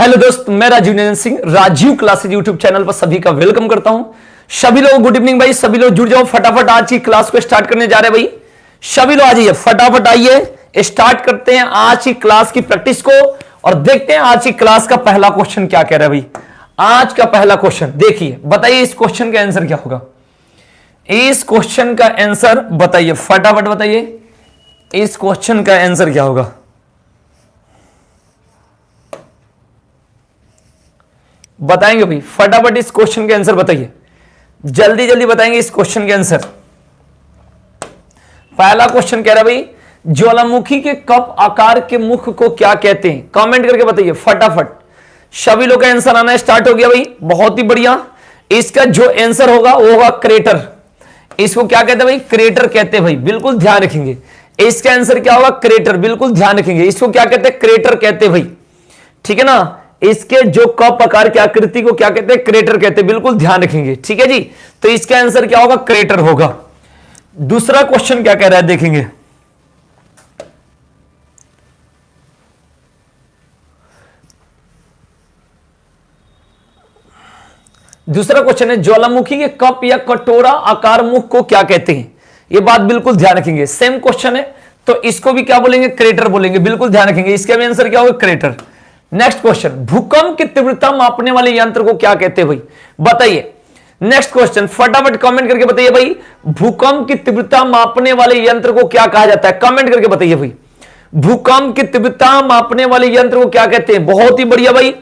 Hello दोस्त, मैं Rajiv Nandan Singh Rajiv classes YouTube channel पर सभी का वेलकम करता हूं। सभी लोग गुड इवनिंग भाई, सभी लोग जुड़ जाओ, फटाफट आज की क्लास को स्टार्ट करने जा रहे हैं भाई। सभी लोग आ जाइए, फटाफट आइए, स्टार्ट करते हैं आज की क्लास की प्रैक्टिस को और देखते हैं आज की क्लास का पहला क्वेश्चन क्या कह रहा है भाई। आज का पहला क्वेश्चन देखिए, बताइए इस क्वेश्चन का आंसर क्या होगा। इस क्वेश्चन का आंसर बताइए, फटाफट बताइए इस क्वेश्चन का आंसर क्या होगा। बताएंगे भाई, फटाफट इस क्वेश्चन के आंसर बताइए, जल्दी जल्दी बताएंगे इस क्वेश्चन के आंसर। पहला क्वेश्चन कह रहा है भाई, ज्वालामुखी के कप आकार के मुख को क्या कहते हैं। कमेंट करके बताइए फटाफट। सभी लोग का आंसर आना स्टार्ट हो गया भाई, बहुत ही बढ़िया। इसका जो आंसर होगा वो होगा क्रेटर। इसको क्या कहते हैं भाई, क्रेटर कहते हैं भाई, बिल्कुल ध्यान रखेंगे। इसका आंसर क्या होगा, क्रेटर, बिल्कुल ध्यान रखेंगे। इसको क्या कहते हैं, क्रेटर कहते हैं भाई, ठीक है ना। इसके जो कप आकार की आकृति को क्या कहते हैं, क्रेटर कहते हैं, बिल्कुल ध्यान रखेंगे, ठीक है जी। तो इसका आंसर क्या होगा, क्रेटर होगा। दूसरा क्वेश्चन क्या कह रहा है देखेंगे। दूसरा क्वेश्चन है, ज्वालामुखी के कप या कटोरा आकार मुख को क्या कहते हैं। यह बात बिल्कुल ध्यान रखेंगे। सेम क्वेश्चन है तो इसको भी क्या बोलेंगे, क्रेटर बोलेंगे, बिल्कुल ध्यान रखेंगे। इसका भी आंसर क्या होगा, क्रेटर। नेक्स्ट क्वेश्चन, भूकंप की तीव्रता मापने वाले यंत्र को क्या कहते हैं भाई, बताइए। नेक्स्ट क्वेश्चन फटाफट कमेंट करके बताइए भाई, भूकंप की तीव्रता मापने वाले यंत्र को क्या कहा जाता है। कमेंट करके बताइए भाई, भूकंप की तीव्रता मापने वाले यंत्र को क्या कहते हैं। बहुत ही बढ़िया भाई,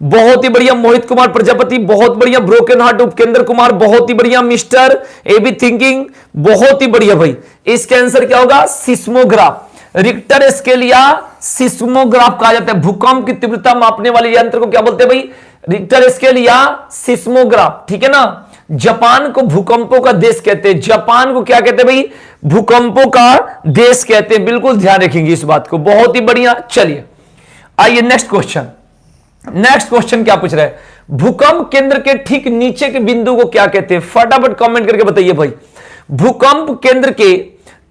बहुत ही बढ़िया मोहित कुमार प्रजापति, बहुत बढ़िया ब्रोकन हार्ट उपकेंद्र कुमार, बहुत ही बढ़िया मिस्टर एबी थिंकिंग, बहुत ही बढ़िया भाई। इसका आंसर क्या होगा, सिस्मोग्राफ। रिक्टर स्केल या सिस्मोग्राफ कहा जाता है। भूकंप की तीव्रता मापने वाले यंत्र को क्या बोलते हैं भाई, रिक्टर स्केल या सिस्मोग्राफ, ठीक है ना। जापान को भूकंपों का देश कहते हैं। जापान को क्या कहते हैं भाई, भूकंपों का देश कहते हैं, बिल्कुल ध्यान रखेंगे इस बात को, बहुत ही बढ़िया। चलिए आइए नेक्स्ट क्वेश्चन। नेक्स्ट क्वेश्चन क्या पूछ रहा है, भूकंप केंद्र के ठीक नीचे के बिंदु को क्या कहते हैं। फटाफट कमेंट करके बताइए भाई, भूकंप केंद्र के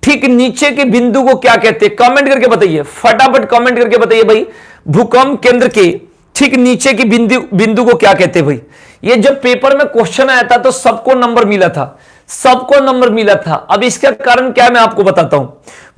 ठीक नीचे के बिंदु को क्या कहते हैं। कमेंट करके बताइए, फटाफट कमेंट करके बताइए भाई, भूकंप केंद्र के ठीक नीचे के बिंदु को क्या कहते हैं भाई। ये जब पेपर में क्वेश्चन आया था तो सबको नंबर मिला था, सबको नंबर मिला था। अब इसका कारण क्या है मैं आपको बताता हूं।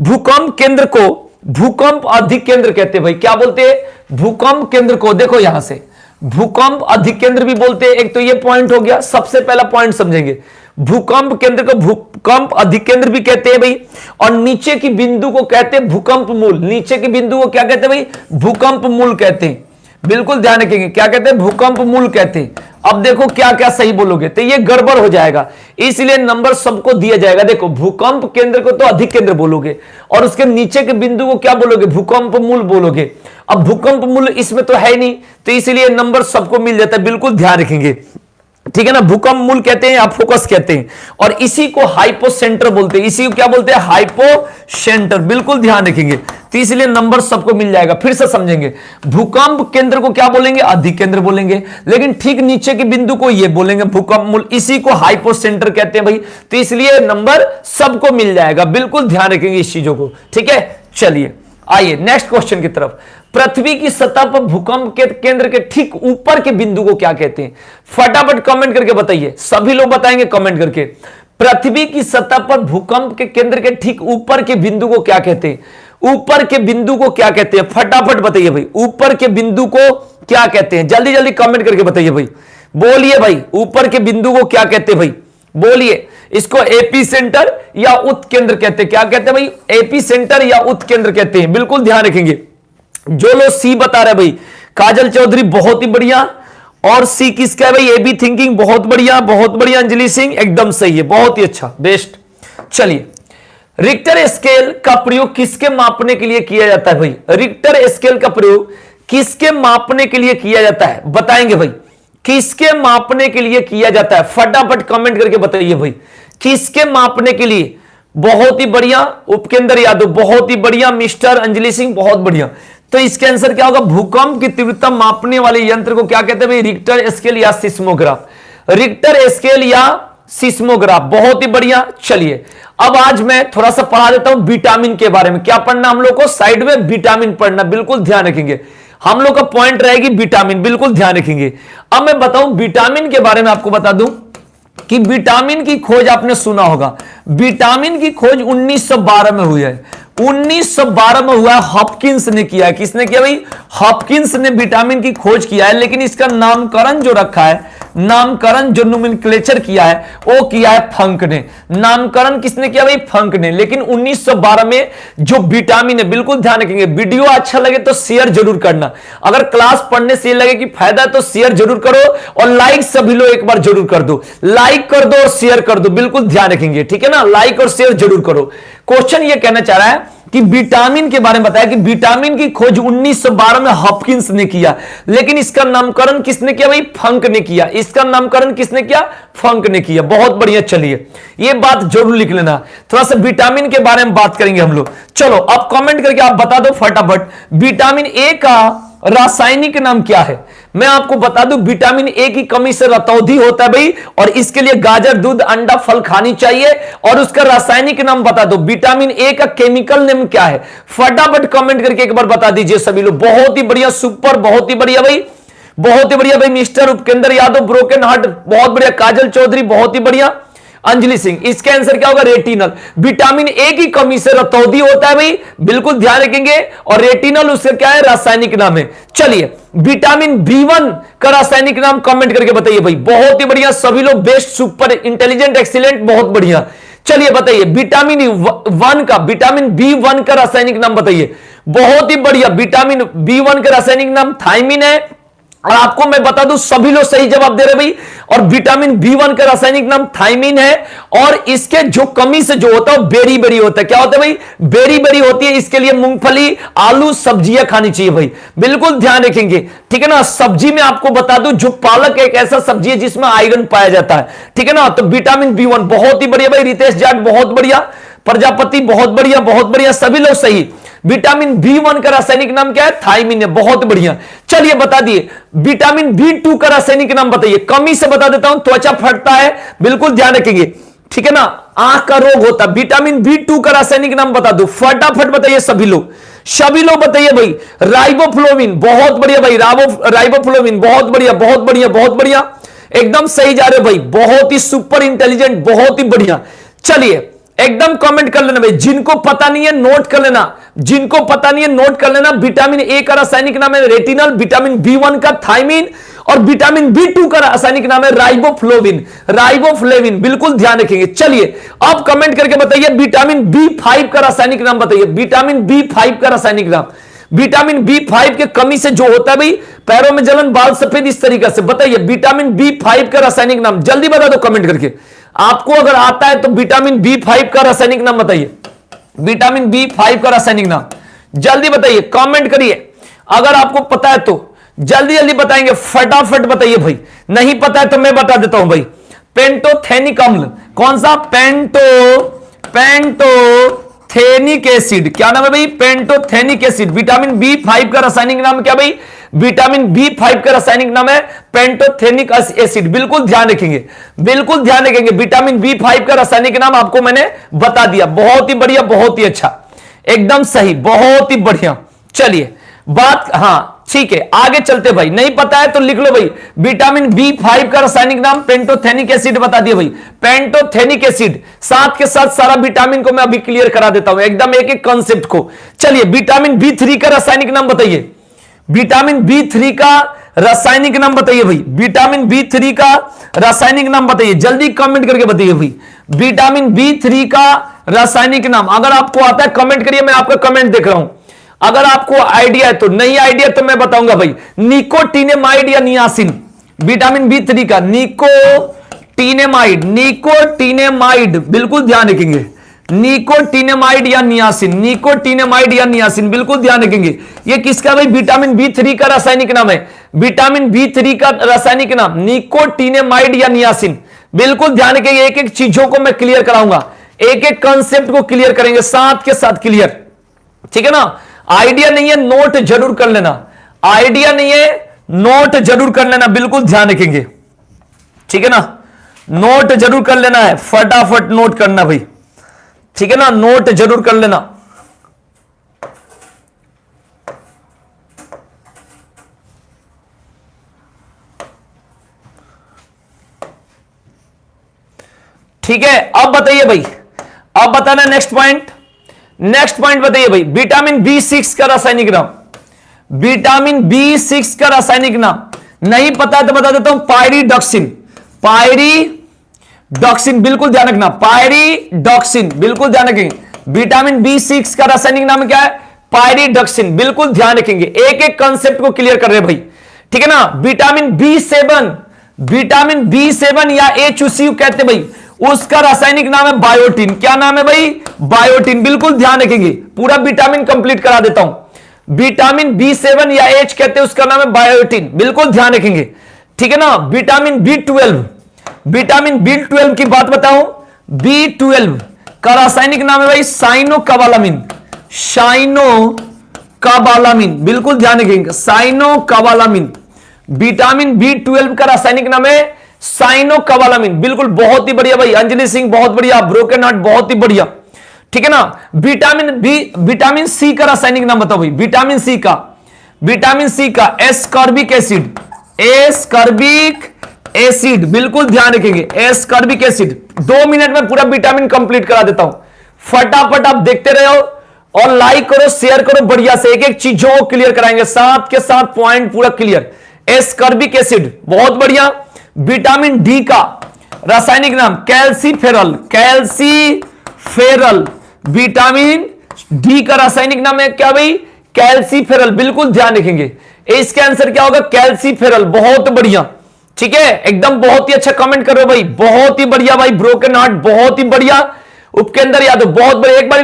भूकंप केंद्र को भूकंप अधिकेंद्र कहते हैं भाई। क्या बोलते हैं, भूकंप केंद्र को, देखो यहां से भूकंप अधिकेंद्र भी बोलते हैं। एक तो ये पॉइंट हो गया, सबसे पहला पॉइंट समझेंगे। भूकंप केंद्र को भूकंप अधिकेंद्र भी कहते हैं भाई, और नीचे की बिंदु को कहते हैं भूकंप मूल। नीचे की बिंदु को क्या कहते हैं भाई, भूकंप मूल कहते हैं, बिल्कुल ध्यान रखेंगे। क्या कहते हैं, भूकंप मूल कहते हैं। अब देखो क्या क्या सही बोलोगे तो ये गड़बड़ हो जाएगा, इसलिए नंबर सबको दिया जाएगा। देखो भूकंप केंद्र को तो अधिक केंद्र बोलोगे और उसके नीचे के बिंदु को क्या बोलोगे, भूकंप मूल बोलोगे। अब भूकंप मूल इसमें तो है नहीं, तो इसलिए नंबर सबको मिल जाता है, बिल्कुल ध्यान रखेंगे, ठीक है ना। भूकंप मूल कहते हैं या फोकस कहते हैं, और इसी को हाइपो सेंटर बोलते हैं। इसी को क्या बोलते हैं, हाइपो सेंटर, बिल्कुल ध्यान रखेंगे। तो इसलिए नंबर सबको मिल जाएगा। फिर से समझेंगे, भूकंप केंद्र को क्या बोलेंगे, अधिक केंद्र बोलेंगे, लेकिन ठीक नीचे के बिंदु को ये बोलेंगे भूकंप मूल, इसी को हाइपो सेंटर कहते हैं भाई। तो इसलिए नंबर सबको मिल जाएगा, बिल्कुल ध्यान रखेंगे इस चीजों को, ठीक है। चलिए आइए नेक्स्ट क्वेश्चन की तरफ। पृथ्वी की सतह पर भूकंप के केंद्र के ठीक ऊपर के बिंदु को क्या कहते हैं। फटाफट कमेंट करके बताइए, सभी लोग बताएंगे कमेंट करके। पृथ्वी की सतह पर भूकंप के केंद्र के ठीक ऊपर के बिंदु को क्या कहते हैं। ऊपर के बिंदु को क्या कहते हैं, फटाफट बताइए भाई, ऊपर के बिंदु को क्या कहते हैं। जल्दी जल्दी कमेंट करके बताइए भाई, बोलिए भाई, ऊपर के बिंदु को क्या कहते हैं भाई, बोलिए। इसको एपी सेंटर या उत्केंद्र कहते हैं। क्या कहते हैं भाई, एपी सेंटर या उत्केंद्र कहते हैं, बिल्कुल ध्यान रखेंगे। जो लोग सी बता रहे भाई, काजल चौधरी बहुत ही बढ़िया, और सी किसका है भाई, एबी थिंकिंग, बहुत बढ़िया, बहुत बढ़िया। अंजलि सिंह एकदम सही है, बहुत ही अच्छा, बेस्ट। चलिए, रिक्टर स्केल का प्रयोग किसके मापने के लिए किया जाता है भाई। रिक्टर स्केल का प्रयोग किसके मापने के लिए किया जाता है, बताएंगे भाई, किसके मापने के लिए किया जाता है। फटाफट कमेंट करके बताइए भाई, किसके मापने के लिए। बहुत ही बढ़िया उपकेंद्र यादव, बहुत ही बढ़िया मिस्टर अंजलि सिंह, बहुत बढ़िया। तो इसका आंसर क्या होगा, भूकंप की तीव्रता मापने वाले यंत्र को क्या कहते हैं भाई, रिक्टर स्केल या सिस्मोग्राफ। रिक्टर स्केल या सिस्मोग्राफ, बहुत ही बढ़िया। चलिए अब आज मैं थोड़ा सा पढ़ा देता हूं विटामिन के बारे में। क्या पढ़ना हम लोग को, साइड में विटामिन पढ़ना, बिल्कुल ध्यान रखेंगे। हम लोग का पॉइंट रहेगी विटामिन, बिल्कुल ध्यान रखेंगे। अब मैं बताऊं विटामिन के बारे में, आपको बता दूं कि विटामिन की खोज आपने सुना होगा, विटामिन की खोज 1912 में हुई है। 1912 में हुआ है, हॉपकिंस ने किया है। किसने किया भाई? हॉपकिंस ने विटामिन की खोज किया है, लेकिन इसका नामकरण जो रखा है, नामकरण जो नोमेनक्लेचर किया है वो किया है फंक ने। नामकरण किसने किया भाई? फंक ने। लेकिन 1912 में जो विटामिन है, बिल्कुल ध्यान रखेंगे, वीडियो अच्छा लगे तो शेयर जरूर करना। अगर क्लास पढ़ने से लगे कि फायदा है तो शेयर जरूर करो, और लाइक सभी लोग एक बार जरूर कर दो। लाइक कर दो और शेयर कर दो, बिल्कुल ध्यान रखेंगे, ठीक है ना? लाइक और शेयर जरूर करो। क्वेश्चन ये कहना चाह रहा है कि विटामिन के बारे में बताया कि विटामिन की खोज 1912 में हॉपकिंस ने किया, लेकिन इसका नामकरण किसने किया भाई? फंक ने किया। इसका नामकरण किसने किया? फंक ने किया। बहुत बढ़िया, चलिए ये बात जरूर लिख लेना। थोड़ा सा विटामिन के बारे में बात करेंगे हम लोग। चलो अब कमेंट करके आप बता दो फटाफट, विटामिन ए का रासायनिक नाम क्या है? मैं आपको बता दूं, विटामिन ए की कमी से रतौंधी होता है भाई, और इसके लिए गाजर, दूध, अंडा, फल खानी चाहिए। और उसका रासायनिक नाम बता दो, विटामिन ए का केमिकल नेम क्या है? फटाफट कमेंट करके एक बार बता दीजिए सभी लोग। बहुत ही बढ़िया, सुपर, बहुत ही बढ़िया भाई, बहुत ही बढ़िया भाई। मिस्टर उपकेंद्र यादव, ब्रोकन हार्ट, बहुत बढ़िया। काजल चौधरी, बहुत ही बढ़िया। अंजलि सिंह, इसका आंसर क्या होगा? रेटिनल। विटामिन ए की कमी से रतौंधी होता है भाई, बिल्कुल ध्यान रखेंगे। और रेटिनल उसका क्या है? रासायनिक नाम है। चलिए विटामिन बी1 का रासायनिक नाम कमेंट करके बताइए भाई। बहुत ही बढ़िया, सभी लोग बेस्ट, सुपर, इंटेलिजेंट, एक्सीलेंट, बहुत बढ़िया। चलिए बताइए विटामिन वन का, विटामिन बी1 का रासायनिक नाम बताइए। बहुत ही बढ़िया, विटामिन बी1 का रासायनिक नाम थायमिन है। और आपको मैं बता दूं, सभी लोग सही जवाब दे रहे भाई। और विटामिन बी1 का रासायनिक नाम थायमिन है। और इसके जो कमी से जो होता है बेरी बेरी होता है। क्या होता है भाई? बेरी बेरी होती है। इसके लिए मूंगफली, आलू, सब्जियां खानी चाहिए भाई, बिल्कुल ध्यान रखेंगे, ठीक है ना? सब्जी में आपको बता दूं, जो पालक एक ऐसा सब्जी है जिसमें आयरन पाया जाता है, ठीक है ना? तो विटामिन बी1 बहुत ही बढ़िया भाई। रितेश जाट, बहुत बढ़िया। प्रजापति, बहुत बढ़िया, बहुत बढ़िया, सभी लोग सही। विटामिन बी1 का रासायनिक नाम क्या है? थायमिन है। बहुत बढ़िया। चलिए बता दिए विटामिन बी2 का रासायनिक नाम बताइए। कमी से बता देता हूं, त्वचा फटता है, बिल्कुल ध्यान रखेंगे, ठीक है ना? आंख का रोग होता है। विटामिन बी2 का रासायनिक नाम बता दो, फटाफट बताइए सभी लोग, सभी लोग बताइए भाई। राइबोफ्लोविन, बहुत बढ़िया भाई। राइबोफ्लोविन, बहुत बढ़िया, बहुत बढ़िया, बहुत बढ़िया, एकदम सही जा रहे हो भाई। बहुत ही सुपर इंटेलिजेंट, बहुत ही बढ़िया। चलिए एकदम कमेंट कर लेना भाई। जिनको पता नहीं है नोट कर लेना, जिनको पता नहीं है नोट कर लेना। विटामिन ए का रासायनिक नाम है रेटिनल, विटामिन बी1 का थायमिन, और विटामिन बी2 का रासायनिक नाम है राइबोफ्लोविन। राइबोफ्लेविन, बिल्कुल ध्यान रखेंगे। चलिए अब कमेंट करके बताइए विटामिन बी5 का रासायनिक नाम बताइए। विटामिन बी5 का रासायनिक नाम। विटामिन बी5 के कमी से जो होता है भाई, पैरों में जलन, बाल सफेद, इस तरीके से बताइए विटामिन बी5 का रासायनिक नाम। जल्दी बता दो कमेंट करके। आपको अगर आता है तो विटामिन बी5 का रासायनिक नाम बताइए। विटामिन बी5 का रासायनिक नाम जल्दी बताइए, कमेंट करिए। अगर आपको पता है तो जल्दी जल्दी बताएंगे, फटाफट बताइए भाई। नहीं पता है तो मैं बता देता हूं भाई। पेंटोथेनिक अम्ल, कौन सा? Pantothenic acid. क्या नाम है भाई? Pantothenic acid. विटामिन बी5 का रासायनिक नाम क्या भाई? विटामिन बी5 का रासायनिक नाम है पेंटोथेनिक एसिड। बिल्कुल ध्यान रखेंगे, बिल्कुल ध्यान रखेंगे। विटामिन बी5 का रासायनिक नाम आपको मैंने बता दिया। बहुत ही बढ़िया, बहुत ही अच्छा, एकदम सही, बहुत ही बढ़िया। चलिए बात, हाँ ठीक है, आगे चलते भाई। नहीं पता है तो लिख लो भाई। विटामिन बी5 का रासायनिक नाम पेंटोथेनिक एसिड बता दिया भाई। पेंटोथेनिक एसिड, साथ के साथ सारा विटामिन को मैं अभी क्लियर करा देता हूं, एकदम एक एक कॉन्सेप्ट को। चलिए विटामिन बी3 का रासायनिक नाम बताइए। विटामिन बी3 का रासायनिक नाम बताइए भाई। विटामिन बी3 का रासायनिक नाम बताइए, जल्दी कमेंट करके बताइए भाई। विटामिन बी3 का रासायनिक नाम अगर आपको आता है कमेंट करिए, मैं आपका कमेंट देख रहा हूं। अगर आपको आइडिया है तो, नहीं आइडिया तो मैं बताऊंगा भाई। निकोटिनेमाइड या नियासिन। विटामिन बी3 का निकोटिनेमाइड, निकोटिनेमाइड, बिल्कुल ध्यान रखेंगे। निकोटिनेमाइड या नियासिन, निकोटिनेमाइड या नियासिन, बिल्कुल ध्यान रखेंगे। ये किसका भाई? विटामिन बी3 का रासायनिक नाम है। विटामिन बी3 का रासायनिक नाम निकोटिनेमाइड या नियासिन। बिल्कुल ध्यान रखेंगे, एक एक चीजों को मैं क्लियर कराऊंगा, एक एक कंसेप्ट को क्लियर करेंगे साथ के साथ क्लियर, ठीक है ना? आइडिया नहीं है नोट जरूर कर लेना, आइडिया नहीं है नोट जरूर कर लेना, बिल्कुल ध्यान रखेंगे, ठीक है ना? नोट जरूर कर लेना है, फटाफट नोट करना भाई, ठीक है ना? नोट जरूर कर लेना। ठीक है, अब बताइए भाई, अब बताना नेक्स्ट पॉइंट। नेक्स्ट पॉइंट बताइए भाई, विटामिन बी6 का रासायनिक नाम। विटामिन बी6 का रासायनिक नाम नहीं पता है तो बता देता हूं, पायरिडॉक्सिन। पायरिडॉक्सिन, बिल्कुल ध्यान रखना, पायरिडॉक्सिन, बिल्कुल ध्यान रखेंगे। विटामिन बी6 का रासायनिक नाम क्या है? पायरिडॉक्सिन, बिल्कुल ध्यान रखेंगे। एक एक कंसेप्ट को क्लियर कर रहे भाई, ठीक है ना। विटामिन बी7, विटामिन बी7 या HCU कहते भाई, उसका रासायनिक नाम है बायोटिन। क्या नाम है भाई? बायोटिन, बिल्कुल ध्यान रखेंगे। पूरा विटामिन कंप्लीट करा देता हूं। विटामिन बी7 या H कहते हैं, उसका नाम है बायोटिन, बिल्कुल ध्यान रखेंगे, ठीक है ना। विटामिन बी12, विटामिन बी12 की बात बताऊं, बी12 का रासायनिक नाम है भाई साइनोकोबालामिन। साइनोकोबालामिन, बिल्कुल ध्यान रखेंगे, साइनोकोबालामिन। विटामिन बी12 का रासायनिक नाम है साइनोकोबालामिन, बिल्कुल, बहुत ही बढ़िया भाई। अंजलि सिंह बहुत बढ़िया, ब्रोकन हार्ट बहुत ही बढ़िया, ठीक है ना। विटामिन सी का रासायनिक नाम बताओ भाई। विटामिन सी का, विटामिन सी का एस्कॉर्बिक एसिड, एस्कॉर्बिक एसिड, बिल्कुल ध्यान रखेंगे, एस्कॉर्बिक एसिड। 2 मिनट में पूरा विटामिन कंप्लीट करा देता हूं, फटाफट आप देखते रहो और लाइक करो, शेयर करो, बढ़िया से एक एक चीजों को क्लियर कराएंगे, साथ के साथ पॉइंट पूरा क्लियर। एस्कॉर्बिक एसिड, बहुत बढ़िया। विटामिन डी का रासायनिक नाम कैल्सीफेरल, कैल्सीफेरल। विटामिन डी का रासायनिक नाम है क्या भाई? कैल्सीफेरल, बिल्कुल ध्यान रखेंगे। इसका आंसर क्या होगा? कैल्सीफेरल, बहुत बढ़िया, ठीक है, एकदम बहुत ही अच्छा कमेंट कर रहे हो भाई, बहुत ही बढ़िया भाई। ब्रोकन हार्ट बहुत ही बढ़िया, उपकेंद्र यादव बहुत बढ़िया। एक बार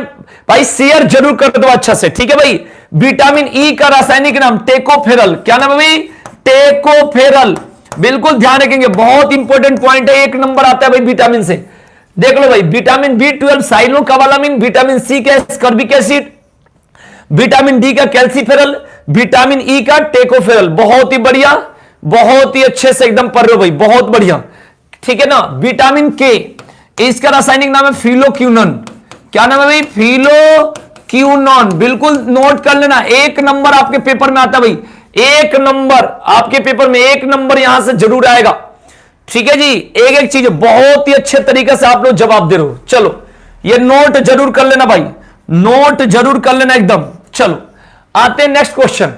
भाई शेयर जरूर कर दो अच्छा से, ठीक है भाई। विटामिन ई का रासायनिक नाम टेकोफेरल, क्या नाम है भाई? टेकोफेरल, बिल्कुल ध्यान रखेंगे, बहुत इंपॉर्टेंट पॉइंट है, 1 नंबर आता है भाई विटामिन से। देख लो भाई, विटामिन बी12 साइनोकोबालामिन, विटामिन सी का एस्कॉर्बिक एसिड, विटामिन डी का कैल्सीफेरल, विटामिन ई का टेकोफेरल, बहुत ही बढ़िया, बहुत ही अच्छे से एकदम पढ़ रहे हो भाई, बहुत बढ़िया, ठीक है ना। विटामिन के, इसका रासायनिक नाम है फिलोक्यूनन। क्या नाम है भाई? फिलोक्यूनन, बिल्कुल नोट कर लेना, 1 नंबर आपके पेपर में आता है भाई, 1 नंबर आपके पेपर में, 1 नंबर यहां से जरूर आएगा, ठीक है जी। एक एक चीज बहुत ही अच्छे तरीके से आप लोग जवाब दे रहे हो। चलो ये नोट जरूर कर लेना भाई, नोट जरूर कर लेना एकदम। चलो आते हैं नेक्स्ट क्वेश्चन,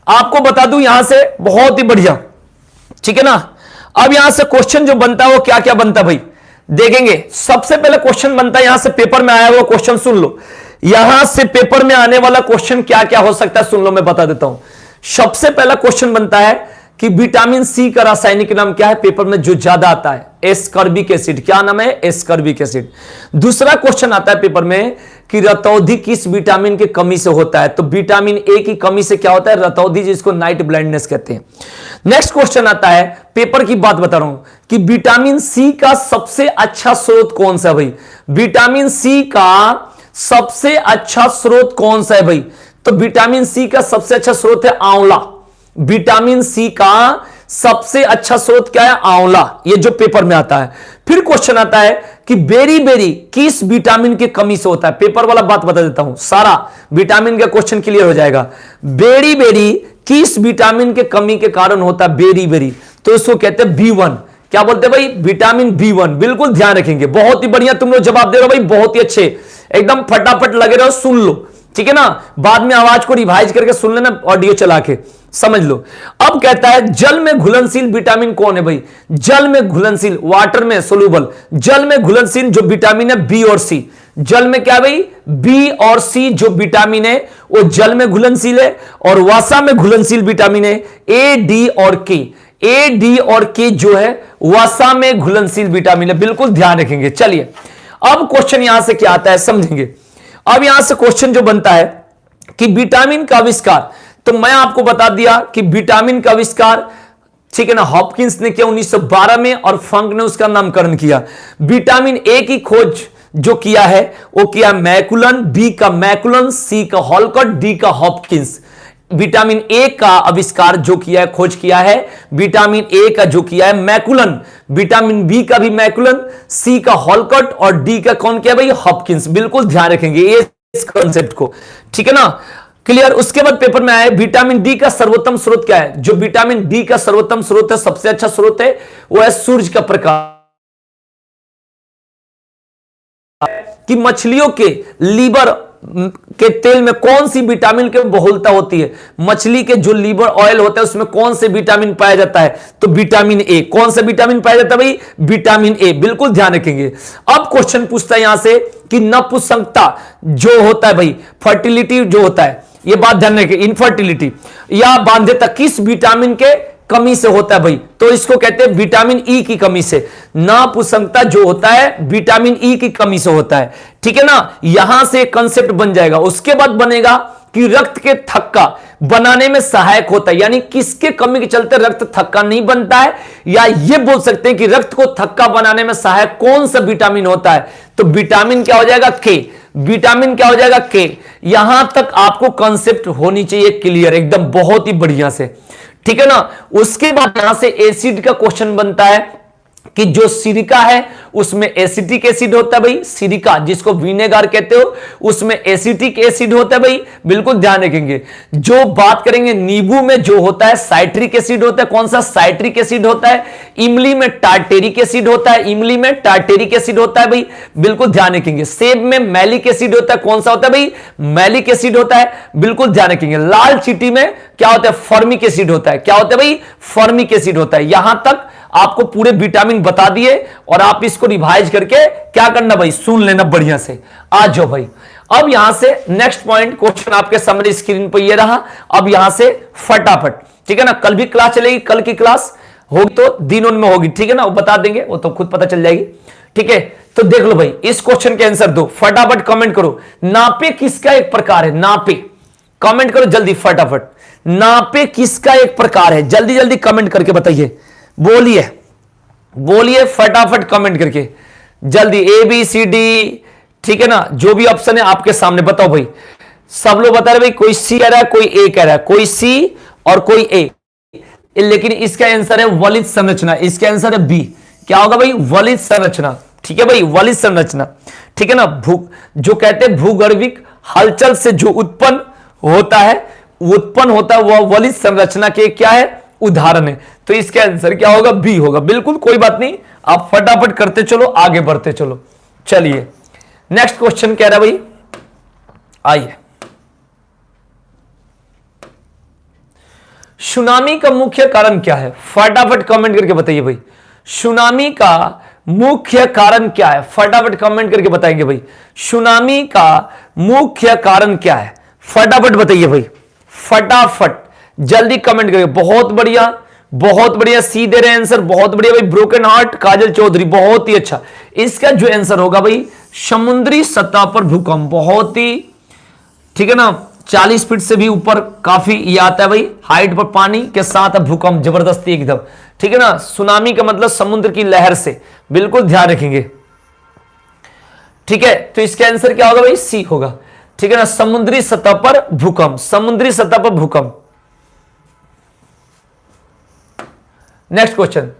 आपको बता दूं यहां से, बहुत ही बढ़िया, ठीक है ना। अब यहां से क्वेश्चन जो बनता है वो क्या क्या बनता है भाई, देखेंगे। सबसे पहले क्वेश्चन बनता है, यहां से पेपर में आया हुआ क्वेश्चन सुन लो। यहां से पेपर में आने वाला क्वेश्चन क्या क्या हो सकता है सुन लो, मैं बता देता हूं। सबसे पहला क्वेश्चन बनता है कि विटामिन सी का रासायनिक नाम क्या है, पेपर में जो ज्यादा आता है, एस्कॉर्बिक एसिड। क्या नाम है? Ascorbic acid. दूसरा क्वेश्चन आता है पेपर में कि रतौंधी किस विटामिन की कमी से होता है, तो विटामिन ए की कमी से क्या होता है? रतौंधी, जिसको नाइट ब्लाइंडनेस कहते हैं। नेक्स्ट क्वेश्चन आता है, पेपर की बात बता रहा हूं, कि विटामिन सी का सबसे अच्छा स्रोत कौन सा है भाई? विटामिन सी का सबसे अच्छा स्रोत कौन सा है भाई? तो विटामिन सी का सबसे अच्छा स्रोत है आंवला। विटामिन सी का सबसे अच्छा स्रोत क्या है? आंवला, ये जो पेपर में आता है। फिर क्वेश्चन आता है कि बेरी बेरी किस विटामिन की कमी से होता है, पेपर वाला बात बता देता हूं, सारा विटामिन का क्वेश्चन क्लियर हो जाएगा। बेरी बेरी किस विटामिन के कमी के कारण होता है? बेरी बेरी, तो इसको कहते हैं B1। क्या बोलते हैं भाई? विटामिन B1, बिल्कुल ध्यान रखेंगे। बहुत ही बढ़िया तुम लोग जवाब दे रहे हो भाई, बहुत ही अच्छे, एकदम फटाफट लगे रहो, सुन लो, ठीक है ना। बाद में आवाज को रिवाइज करके सुन लेना, ऑडियो चला के समझ लो। अब कहता है जल में घुलनशील विटामिन कौन है भाई? जल में घुलनशील, वाटर में सोल्यूबल, जल में घुलनशील जो विटामिन है बी और सी। जल में क्या भाई? बी और सी जो विटामिन है वो जल में घुलनशील है, और वसा में घुलनशील विटामिन है ए, डी और के। ए, डी और के जो है वसा में घुलनशील विटामिन है, बिल्कुल ध्यान रखेंगे। चलिए अब क्वेश्चन यहां से क्या आता है समझेंगे। अब यहां से क्वेश्चन जो बनता है कि विटामिन का आविष्कार, तो मैं आपको बता दिया कि विटामिन का आविष्कार, ठीक है ना, हॉपकिंस ने किया 1912 में, और फंक ने उसका नामकरण किया। विटामिन ए की खोज जो किया है वो किया मैकुलन, बी का मैकुलन, सी का हॉलकट, डी का हॉपकिंस। विटामिन ए का आविष्कार जो किया है, खोज किया है, विटामिन ए का जो किया है मैकुलन, विटामिन बी का भी मैकुलन, सी का हॉलकट, और डी का कौन किया भाई? हॉपकिंस। बिल्कुल ध्यान रखेंगे ये इस कंसेप्ट को, ठीक है ना, क्लियर। उसके बाद पेपर में आया विटामिन डी का सर्वोत्तम स्रोत क्या है? जो विटामिन डी का सर्वोत्तम स्रोत है, सबसे अच्छा स्रोत है, वो है सूर्य का प्रकाश। कि मछलियों के लीवर के तेल में कौन सी विटामिन की बहुलता होती है। मछली के जो लीवर ऑयल होता है उसमें कौन से विटामिन पाया जाता है, तो विटामिन ए। कौन सा विटामिन पाया जाता है भाई, विटामिन ए। बिल्कुल ध्यान रखेंगे। अब क्वेश्चन पूछता है यहां से कि नपुंसकता जो होता है भाई, फर्टिलिटी जो होता है, यह बात ध्यान रखें, इनफर्टिलिटी या बाध्यता किस विटामिन के कमी से होता है भाई, तो इसको कहते हैं विटामिन ई की कमी से। नपुंसकता जो होता है विटामिन ई की कमी से होता है, ठीक है ना। यहां से कंसेप्ट बन जाएगा। उसके बाद बनेगा कि रक्त के थक्का बनाने में सहायक होता है, यानी किसके कमी के चलते रक्त थक्का नहीं बनता है, या यह बोल सकते हैं कि रक्त को थक्का बनाने में सहायक कौन सा विटामिन होता है, तो विटामिन क्या हो जाएगा, के। विटामिन क्या हो जाएगा, के। यहां तक आपको कंसेप्ट होनी चाहिए क्लियर एकदम, बहुत ही बढ़िया से, ठीक है ना। उसके बाद यहां से एसिड का क्वेश्चन बनता है कि जो सिरिका है उसमें एसिटिक एसिड होता है भाई, सिरिका जिसको विनेगार कहते हो उसमें एसिटिक एसिड होता है भाई, बिल्कुल ध्यान रखेंगे। जो बात करेंगे नींबू में जो होता है साइट्रिक एसिड होता है, कौन सा, साइट्रिक एसिड होता है। इमली में टार्टेरिक एसिड होता है, इमली में टार्टेरिक एसिड होता है भाई, बिल्कुल ध्यान रखेंगे। सेब में मैलिक एसिड होता है, कौन सा होता है भाई, मैलिक एसिड होता है, बिल्कुल ध्यान रखेंगे। लाल चींटी में क्या होता है, फॉर्मिक एसिड होता है, क्या होता है भाई, फॉर्मिक एसिड होता है। यहां तक आपको पूरे विटामिन बता दिए और आप इसको रिवाइज करके क्या करना भाई, सुन लेना बढ़िया से। आ जाओ भाई, अब यहां से नेक्स्ट पॉइंट क्वेश्चन आपके सामने स्क्रीन पर ये रहा। अब यहां से फटाफट, ठीक है ना, कल भी क्लास चलेगी, कल की क्लास होगी तो दिनों में होगी, ठीक है ना, वो बता देंगे, वो तो खुद पता चल जाएगी, ठीक है। तो देख लो भाई, इस क्वेश्चन के आंसर दो, फटाफट कमेंट करो। नापे किसका एक प्रकार है, नापे, कमेंट करो जल्दी फटाफट। नापे किसका एक प्रकार है, जल्दी जल्दी कमेंट करके बताइए, बोलिए बोलिए फटाफट कमेंट करके जल्दी, ए बी सी डी, ठीक है ना, जो भी ऑप्शन है आपके सामने बताओ भाई। सब लोग बता रहे भाई, कोई सी कह रहा है, कोई ए कह रहा है, कोई सी और कोई ए, लेकिन इसका आंसर है वलित संरचना। इसका आंसर है बी, क्या होगा भाई, वलित संरचना, ठीक है भाई, वलित संरचना, ठीक है ना। जो कहते हैं भूगर्भिक हलचल से जो उत्पन्न होता है वह वलित संरचना के क्या है, उदाहरण है। तो इसका आंसर क्या होगा, बी होगा, बिल्कुल कोई बात नहीं, आप फटाफट करते चलो, आगे बढ़ते चलो। चलिए नेक्स्ट क्वेश्चन कह रहा भाई, आइए, सुनामी का मुख्य कारण क्या है, फटाफट कमेंट करके बताइए भाई। सुनामी का मुख्य कारण क्या है, फटाफट कमेंट करके बताएंगे भाई। सुनामी का मुख्य कारण क्या है, फटाफट बताइए भाई, फटाफट जल्दी कमेंट करिए। बहुत बढ़िया, बहुत बढ़िया, सी दे रहे आंसर, बहुत बढ़िया भाई। ब्रोकन हार्ट काजल चौधरी, बहुत ही अच्छा। इसका जो आंसर होगा भाई, समुद्री सतह पर भूकंप, बहुत ही ठीक है ना, 40 फीट से भी ऊपर काफी ये आता है भाई, हाइट पर पानी के साथ भूकंप जबरदस्ती एकदम, ठीक है ना। सुनामी का मतलब समुद्र की लहर से, बिल्कुल ध्यान रखेंगे, ठीक है। तो इसका आंसर क्या होगा भाई, सी होगा, ठीक है ना, समुद्री सतह पर भूकंप, समुद्री सतह पर भूकंप। नेक्स्ट क्वेश्चन,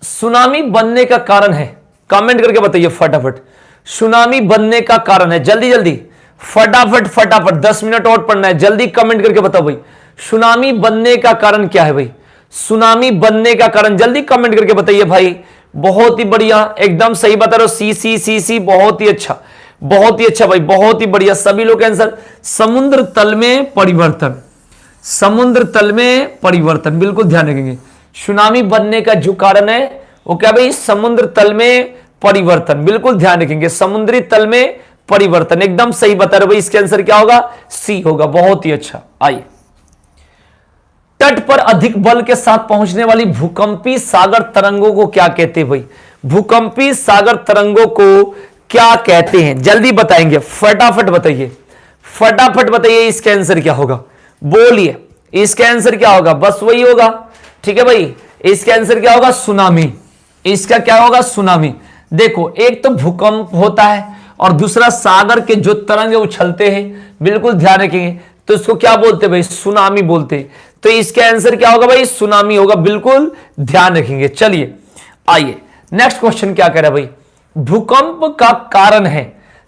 सुनामी बनने का कारण है, कमेंट करके बताइए फटाफट। सुनामी बनने का कारण है, जल्दी जल्दी फटाफट फटाफट, 10 मिनट और पढ़ना है, जल्दी कमेंट करके बताओ भाई। सुनामी बनने का कारण क्या है भाई, सुनामी बनने का कारण जल्दी कमेंट करके बताइए भाई। बहुत ही बढ़िया, एकदम सही बता रहे हो, सी सी सी सी, बहुत ही अच्छा, बहुत ही अच्छा भाई, बहुत ही बढ़िया। सभी लोग आंसर, समुद्र तल में परिवर्तन, समुद्र तल में परिवर्तन, बिल्कुल ध्यान रखेंगे। सुनामी बनने का जो कारण है वो क्या भाई, समुद्र तल में परिवर्तन, बिल्कुल ध्यान रखेंगे, समुद्री तल में परिवर्तन, एकदम सही बता रहे भाई। इसके आंसर क्या होगा, सी होगा, बहुत ही अच्छा। आइए, तट पर अधिक बल के साथ पहुंचने वाली भूकंपी सागर तरंगों को क्या कहते हैं भाई, भूकंपी सागर तरंगों को क्या कहते हैं, जल्दी बताएंगे, फटाफट बताइए, फटाफट बताइए। इसका आंसर क्या होगा, बोलिए, इसका आंसर क्या होगा, बस वही होगा, ठीक है भाई। इसका आंसर क्या होगा, सुनामी, इसका क्या होगा, सुनामी। देखो, एक तो भूकंप होता है और दूसरा सागर के जो तरंगे उछलते हैं, बिल्कुल ध्यान रखेंगे, तो इसको क्या बोलते हैं भाई, सुनामी बोलते हैं। तो इसका आंसर क्या होगा भाई, सुनामी होगा, बिल्कुल ध्यान रखेंगे। चलिए आइए, नेक्स्ट क्वेश्चन क्या कह रहा है भाई, भूकंप का कारण है,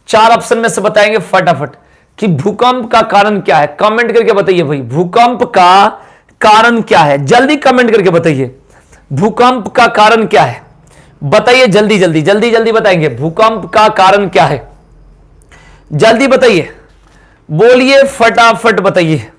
4 ऑप्शन में से बताएंगे फटाफट कि भूकंप का कारण क्या है, कमेंट करके बताइए भाई। भूकंप का कारण क्या है, जल्दी कमेंट करके बताइए, भूकंप का कारण क्या है, बताइए जल्दी जल्दी जल्दी जल्दी बताएंगे, भूकंप का कारण क्या है, जल्दी बताइए, बोलिए फटाफट बताइए,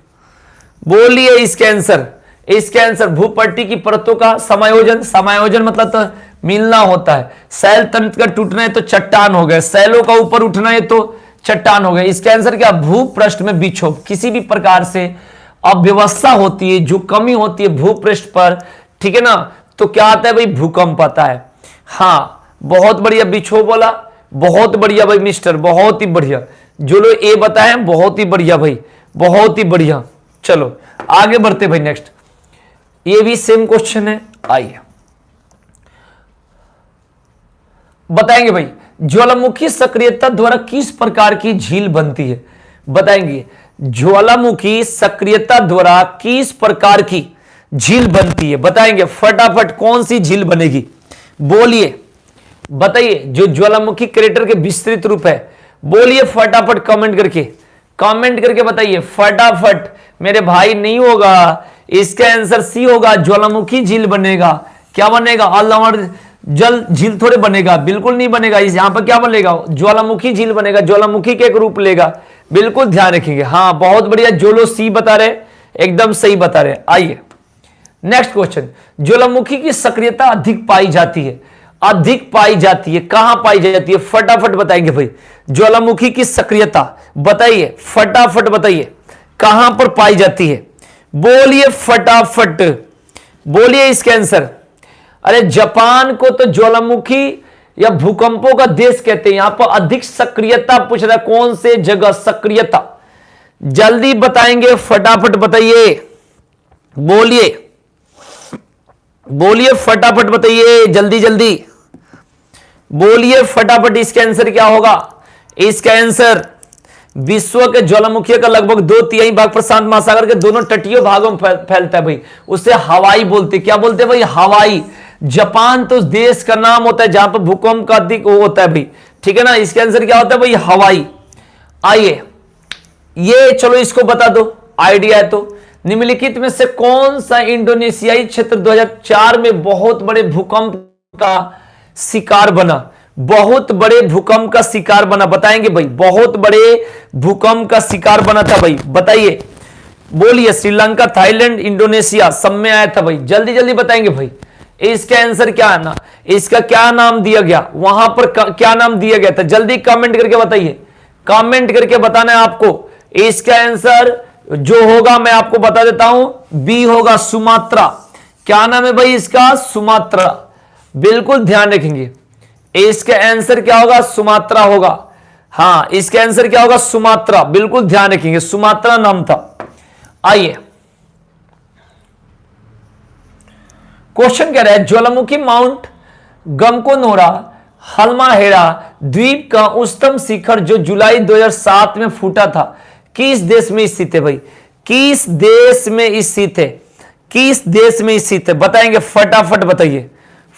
बोलिए इसके आंसर। इसके आंसर भूपट्टी की परतों का समायोजन, समायोजन मतलब तो मिलना होता है। सैल तंत्र का टूटना है तो चट्टान हो गए, सैलों का ऊपर उठना है तो चट्टान हो गए। इसके आंसर क्या, भूपृष्ठ में विक्षोभ, किसी भी प्रकार से अव्यवस्था होती है, जो कमी होती है भूपृष्ठ पर, ठीक है ना, तो क्या आता है भाई, भूकंप आता है। हाँ बहुत बढ़िया विक्षोभ वाला, बहुत बढ़िया भाई मिस्टर, बहुत ही बढ़िया, जो लोग ए बताए बहुत ही बढ़िया भाई, बहुत ही बढ़िया। चलो आगे बढ़ते भाई, नेक्स्ट ये भी सेम क्वेश्चन है, आइए बताएंगे भाई, ज्वालामुखी सक्रियता द्वारा किस प्रकार की झील बनती है, बताएंगे ज्वालामुखी सक्रियता द्वारा किस प्रकार की झील बनती है, बताएंगे फटाफट, कौन सी झील बनेगी, बोलिए बताइए, जो ज्वालामुखी क्रेटर के विस्तृत रूप है, बोलिए फटाफट कमेंट करके, कमेंट करके बताइए फटाफट। मेरे भाई नहीं होगा, इसका आंसर सी होगा, ज्वालामुखी झील बनेगा। क्या बनेगा, ऑल ओवर जल झील थोड़े बनेगा, बिल्कुल नहीं बनेगा। इस यहां पर क्या बनेगा, ज्वालामुखी झील बनेगा, ज्वालामुखी के एक रूप लेगा, बिल्कुल ध्यान रखेंगे। हाँ बहुत बढ़िया, जो लोग सी बता रहे एकदम सही बता रहे। आइए नेक्स्ट क्वेश्चन, ज्वालामुखी की सक्रियता अधिक पाई जाती है, अधिक पाई जाती है, कहां पाई जाती है, फटाफट बताएंगे भाई, ज्वालामुखी की सक्रियता बताइए, फटाफट बताइए कहां पर पाई जाती है, बोलिए फटाफट, बोलिए इसके आंसर। अरे जापान को तो ज्वालामुखी या भूकंपों का देश कहते हैं, यहां पर अधिक सक्रियता पूछ रहा है, कौन से जगह सक्रियता, जल्दी बताएंगे फटाफट बताइए, बोलिए बोलिए फटाफट बताइए, जल्दी जल्दी बोलिए फटाफट। इसका आंसर क्या होगा, इसका आंसर विश्व के ज्वालामुखी का लगभग 2/3 भाग प्रशांत महासागर के दोनों तटीय भागों में फैलता है भाई, उसे हवाई बोलते, क्या बोलते हैं भाई, हवाई। जापान तो देश का नाम होता है जहां पर भूकंप का अधिक वो होता है भाई, ठीक है ना। इसका आंसर क्या होता है भाई, हवाई। आइए ये चलो इसको बता दो, आइडिया है तो, निम्नलिखित में से कौन सा इंडोनेशियाई क्षेत्र 2004 में बहुत बड़े भूकंप का शिकार बना, बहुत बड़े भूकंप का शिकार बना, बताएंगे भाई, बहुत बड़े भूकंप का शिकार बना था भाई, बताइए, बोलिए। श्रीलंका, थाईलैंड, इंडोनेशिया सब में आया था भाई, जल्दी जल्दी बताएंगे भाई। इसका आंसर क्या है ना, इसका क्या नाम दिया गया, वहां पर क्या नाम दिया गया था, जल्दी कमेंट करके बताइए, कमेंट करके बताना है आपको। इसका आंसर जो होगा मैं आपको बता देता हूं, बी होगा, सुमात्रा। क्या नाम है भाई इसका, सुमात्रा, बिल्कुल ध्यान रखेंगे। इसका आंसर क्या होगा, सुमात्रा होगा। हां इसका आंसर क्या होगा, सुमात्रा, बिल्कुल ध्यान रखेंगे, सुमात्रा नाम था। आइए क्वेश्चन कह रहा है, ज्वालामुखी माउंट गमकोनोरा हल्माहेरा द्वीप का उच्चतम शिखर जो जुलाई 2007 में फूटा था, किस देश में स्थित है भाई, किस देश में स्थित है, किस देश में स्थित है, बताएंगे फटाफट बताइए,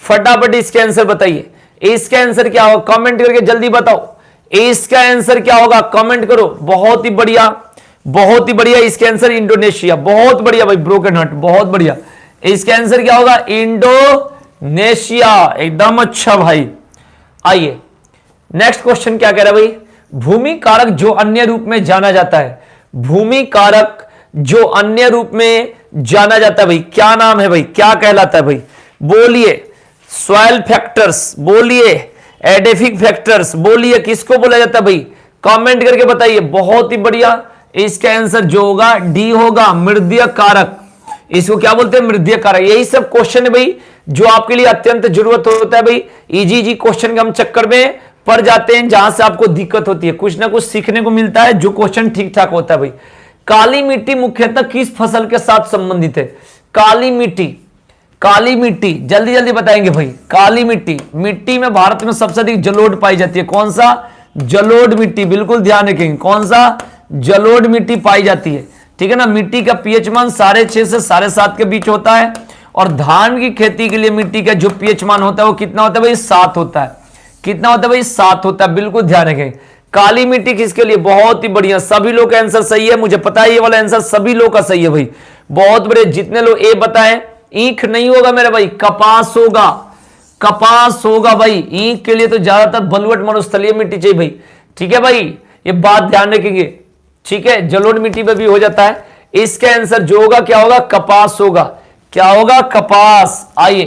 फटाफट इसके आंसर बताइए। इसका आंसर क्या होगा, कमेंट करके जल्दी बताओ, इसका आंसर क्या होगा, कमेंट करो। बहुत ही बढ़िया, बहुत ही बढ़िया। इसका आंसर इंडोनेशिया, बहुत बढ़िया भाई, ब्रोकन हार्ट, बहुत बढ़िया। इसका आंसर क्या होगा, इंडोनेशिया, एकदम अच्छा भाई। आइए नेक्स्ट क्वेश्चन क्या कह रहा है भाई, भूमि कारक जो अन्य रूप में जाना जाता है, भूमि कारक जो अन्य रूप में जाना जाता है भाई, क्या नाम है भाई, क्या कहलाता है भाई, बोलिए। सॉइल फैक्टर्स बोलिए, एडेफिक फैक्टर्स बोलिए, किसको बोला जाता है भाई, कमेंट करके बताइए। बहुत ही बढ़िया, इसका आंसर जो होगा डी होगा, मृदीय कारक। इसको क्या बोलते हैं, मृदीय कारक। यही सब क्वेश्चन है भाई जो आपके लिए अत्यंत जरूरत होता है भाई, इजी क्वेश्चन के हम चक्कर में पड़ जाते हैं, जहां से आपको दिक्कत होती है, कुछ ना कुछ सीखने को मिलता है, जो क्वेश्चन ठीक ठाक होता है भाई। काली मिट्टी मुख्यतः किस फसल के साथ संबंधित है, काली मिट्टी, काली मिट्टी, जल्दी जल्दी बताएंगे भाई। काली मिट्टी, मिट्टी में भारत में सबसे अधिक जलोढ़ पाई जाती है, कौन सा, जलोढ़ मिट्टी, बिल्कुल ध्यान रखेंगे, कौन सा, जलोढ़ मिट्टी पाई जाती है, ठीक है ना। मिट्टी का पीएच मान 6.5 से 7.5 के बीच होता है, और धान की खेती के लिए मिट्टी का जो पीएच मान होता है वो कितना होता है भाई, 7 होता है। कितना होता है भाई, 7 होता है, बिल्कुल ध्यान रखें। काली मिट्टी किसके लिए, बहुत ही बढ़िया, सभी लोग का आंसर सही है, मुझे पता है ये वाला आंसर सभी लोग का सही है भाई, बहुत बड़े। जितने लोग ए बताएं, ईख नहीं होगा मेरे भाई, कपास होगा, कपास होगा भाई। ईंख के लिए तो ज्यादातर बलुअट मरुस्थलीय मिट्टी चाहिए भाई। ठीक है भाई, ये बात ध्यान रखेंगे। ठीक है, जलोढ़ मिट्टी में भी हो जाता है। इसका आंसर जो होगा क्या होगा, कपास होगा। क्या होगा, कपास। आइए,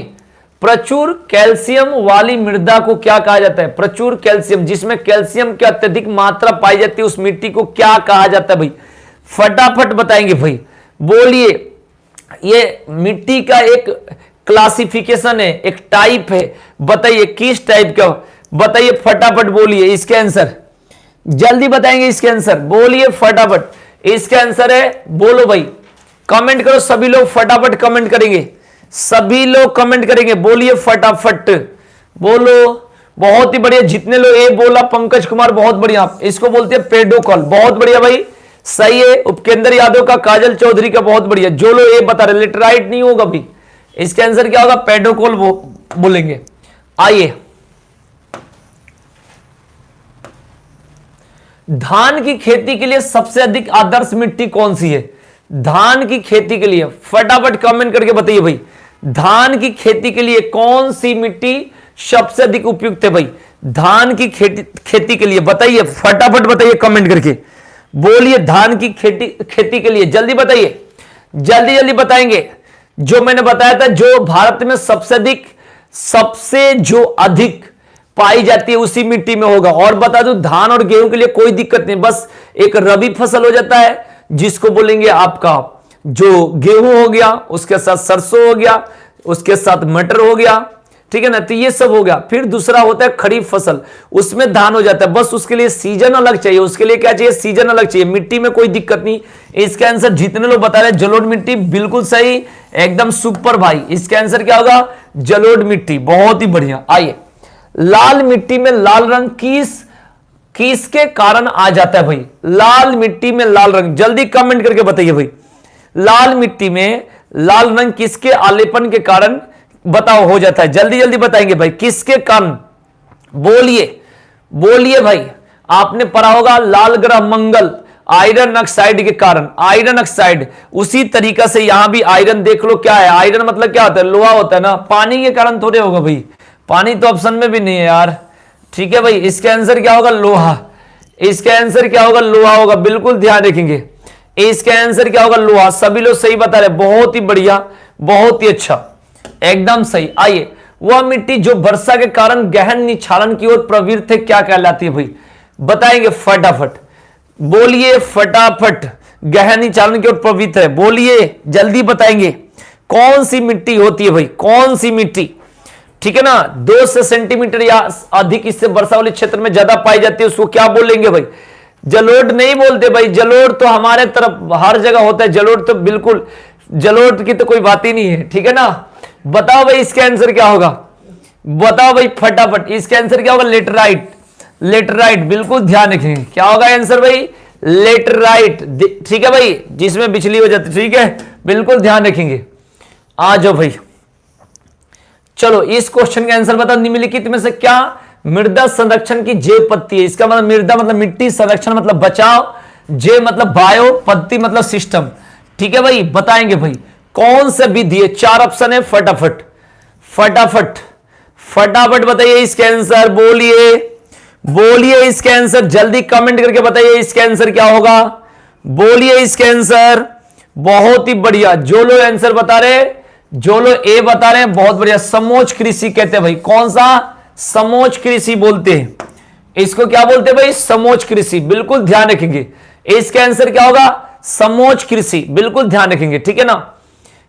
प्रचुर कैल्शियम वाली मृदा को क्या कहा जाता है? प्रचुर कैल्शियम, जिसमें कैल्शियम की अत्यधिक मात्रा पाई जाती है, उस मिट्टी को क्या कहा जाता है भाई? फटाफट बताएंगे भाई, बोलिए। ये मिट्टी का एक क्लासिफिकेशन है, एक टाइप है, बताइए किस टाइप का? बताइए फटाफट बोलिए इसके आंसर, जल्दी बताएंगे इसके आंसर, बोलिए फटाफट। इसका आंसर है, बोलो भाई, कमेंट करो सभी लोग, फटाफट कमेंट करेंगे, सभी लोग कमेंट करेंगे, बोलिए फटाफट, बोलो। बहुत ही बढ़िया, जितने लोग ए बोला, पंकज कुमार बहुत बढ़िया, इसको बोलते हैं पेडोकॉल, बहुत बढ़िया भाई, सही है। उपकेंद्र यादव का, काजल चौधरी का बहुत बढ़िया। जो लोग ए बता रहे, लेटराइट नहीं होगा भी, इसका आंसर क्या होगा, पेडोकॉल बोलेंगे। आइए, धान की खेती के लिए सबसे अधिक आदर्श मिट्टी कौन सी है? धान की खेती के लिए फटाफट कमेंट करके बताइए भाई, धान की खेती के लिए कौन सी मिट्टी सबसे अधिक उपयुक्त है भाई? धान की खेती के लिए बताइए, फटाफट बताइए कमेंट करके, बोलिए। धान की खेती के लिए जल्दी बताइए, जल्दी जल्दी बताएंगे। जो मैंने बताया था, जो भारत में सबसे जो अधिक पाई जाती है उसी मिट्टी में होगा। और बता दूं, धान और गेहूं के लिए कोई दिक्कत नहीं, बस एक रबी फसल हो जाता है जिसको बोलेंगे आपका जो गेहूं हो गया, उसके साथ सरसों हो गया, उसके साथ मटर हो गया, ठीक है ना, तो ये सब हो गया। फिर दूसरा होता है खरीफ फसल, उसमें धान हो जाता है, बस उसके लिए सीजन अलग चाहिए, उसके लिए क्या चाहिए, सीजन अलग चाहिए। मिट्टी में कोई दिक्कत नहीं। इसका आंसर जितने लोग बता रहे हैं जलोढ़ मिट्टी, बिल्कुल सही, एकदम सुपर भाई। इसका आंसर क्या होगा, जलोढ़ मिट्टी, बहुत ही बढ़िया। आइए, लाल मिट्टी में लाल रंग किसके कारण आ जाता है भाई? लाल मिट्टी में लाल रंग, जल्दी कमेंट करके बताइए भाई, लाल मिट्टी में लाल रंग किसके आलेपन के कारण बताओ हो जाता है? जल्दी जल्दी बताएंगे भाई, किसके कारण, बोलिए बोलिए भाई। आपने पढ़ा होगा लाल ग्रह मंगल, आयरन ऑक्साइड के कारण, आयरन ऑक्साइड। उसी तरीका से यहां भी आयरन देख लो, क्या है आयरन, मतलब क्या होता है, लोहा होता है ना, पानी के कारण थोड़े होगा भाई, पानी तो ऑप्शन में भी नहीं है यार। ठीक है भाई, इसका आंसर क्या होगा, लोहा। इसका आंसर क्या होगा, लोहा होगा, बिल्कुल ध्यान रखेंगे। इसका आंसर क्या होगा, लोहा। सभी लोग सही बता रहे, बहुत ही बढ़िया, बहुत ही अच्छा, एकदम सही। आइए, वह मिट्टी जो वर्षा के कारण गहन निछालन की ओर प्रवृत्त है क्या कहलाती है भाई? बताएंगे फटाफट, बोलिए फटाफट। गहन निछालन की ओर प्रवृत्त है, बोलिए, जल्दी बताएंगे। कौन सी मिट्टी होती है भाई, कौन सी मिट्टी? ठीक है ना, 2 सेंटीमीटर या अधिक इससे वर्षा वाले क्षेत्र में ज्यादा पाई जाती है, उसको क्या बोलेंगे भाई? जलोढ़ नहीं बोलते भाई, जलोढ़ तो हमारे तरफ हर जगह होता है, जलोढ़ तो बिल्कुल, जलोढ़ की तो कोई बात ही नहीं है। ठीक है ना, बताओ भाई इसका आंसर क्या होगा, बताओ भाई फटाफट। इसका आंसर क्या होगा, लेटराइट। लेटराइट, बिल्कुल ध्यान रखेंगे, क्या होगा आंसर भाई, लेटराइट। ठीक है भाई, जिसमें बिजली हो जाती, ठीक है, बिल्कुल ध्यान रखेंगे। आ जाओ भाई, चलो इस क्वेश्चन का आंसर बताओ, निम्नलिखित में से क्या मृदा संरक्षण की जैव पत्ती है? इसका मतलब मृदा मतलब मिट्टी, संरक्षण मतलब बचाव, जैव मतलब बायो, पत्ती मतलब सिस्टम। ठीक है भाई, बताएंगे भाई कौन सा विधि है? 4 ऑप्शन है, फटाफट फटाफट फटाफट बताइए इसके आंसर, बोलिए बोलिए इसके आंसर, जल्दी कमेंट करके बताइए इसके आंसर क्या होगा, बोलिए इसके आंसर। बहुत ही बढ़िया, जो लोग आंसर बता रहे, जो लोग ए बता रहे हैं, बहुत बढ़िया। समोच्च कृषि कहते हैं भाई, कौन सा? समोच्च कृषि बोलते हैं इसको, क्या बोलते हैं भाई, समोच्च कृषि, बिल्कुल ध्यान रखेंगे। इसका आंसर क्या होगा, समोच्च कृषि, बिल्कुल ध्यान रखेंगे। ठीक है ना,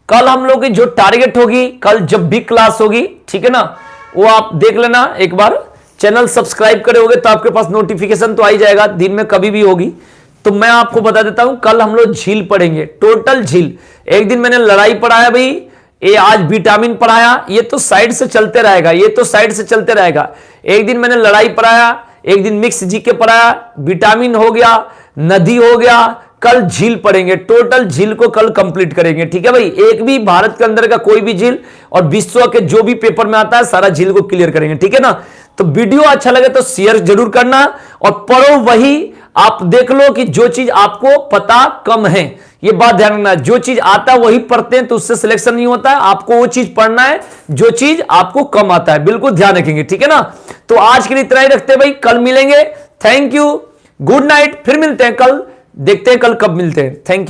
कल हम लोग की जो टारगेट होगी, कल जब भी क्लास होगी, ठीक है ना, वो आप देख लेना एक बार, चैनल सब्सक्राइब करे होगे तो आपके पास नोटिफिकेशन तो आ ही जाएगा, दिन में कभी भी होगी। तो मैं आपको बता देता हूं, कल हम लोग झील पढ़ेंगे, टोटल झील। एक दिन मैंने लड़ाई पढ़ाया भाई, ये आज विटामिन पढ़ाया, ये तो साइड से चलते रहेगा, ये तो साइड से चलते रहेगा। एक दिन मैंने लड़ाई पढ़ाया, एक दिन मिक्स जीके पढ़ाया, विटामिन हो गया, नदी हो गया, कल झील पढ़ेंगे, टोटल झील को कल कंप्लीट करेंगे। ठीक है भाई, एक भी भारत के अंदर का कोई भी झील और विश्व के जो भी पेपर में आता है सारा झील को क्लियर करेंगे। ठीक है ना, तो वीडियो अच्छा लगे तो शेयर जरूर करना और पढ़ो वही। आप देख लो कि जो चीज आपको पता कम है, ये बात ध्यान रखना, जो चीज आता है वही पढ़ते हैं तो उससे सिलेक्शन नहीं होता है। आपको वो चीज पढ़ना है जो चीज आपको कम आता है, बिल्कुल ध्यान रखेंगे, ठीक है ना। तो आज के लिए इतना ही रखते हैं भाई, कल मिलेंगे। थैंक यू, गुड नाइट, फिर मिलते हैं कल, देखते हैं कल कब मिलते हैं। Thank you.